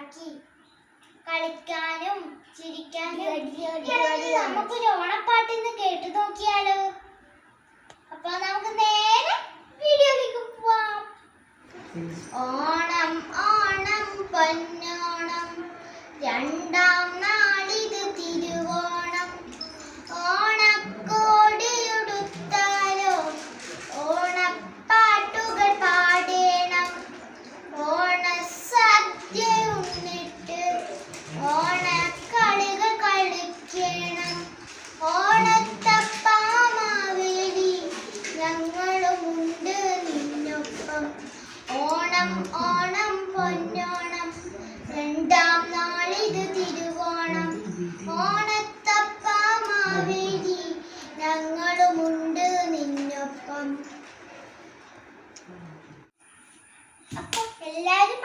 ഉണ്ടാക്കി കളിക്കാനും ചിരിക്കാനും നമുക്കൊരു ഓണപ്പാട്ടിന്ന് കേട്ടു നോക്കിയാലോ? അപ്പൊ നമുക്ക് നേരെ വീഡിയോയിലേക്ക് പോവാം. ഓണം ഓണം പൊന്നോണം, രണ്ടാം നാളിത് തിരുവോണം. ഓണക്കോടിയുടുത്താലോ ഓണപ്പാട്ടുകൾ പാടേണം. ഓണസദ്യ ഉണ്ണിട്ട് ഓണക്കളികൾ കളിക്കണം. ഓണത്തപ്പാമാവേലി ഞങ്ങളുമുണ്ട് നിന്നൊപ്പം. ഓണം ഓണം പൊന്നോണം, രണ്ടാം നാളിത് തിരുവോണം. ഓണത്തപ്പാമാവേലി ഞങ്ങളുമുണ്ട് നിന്നൊപ്പം. അപ്പൊ എല്ലാരും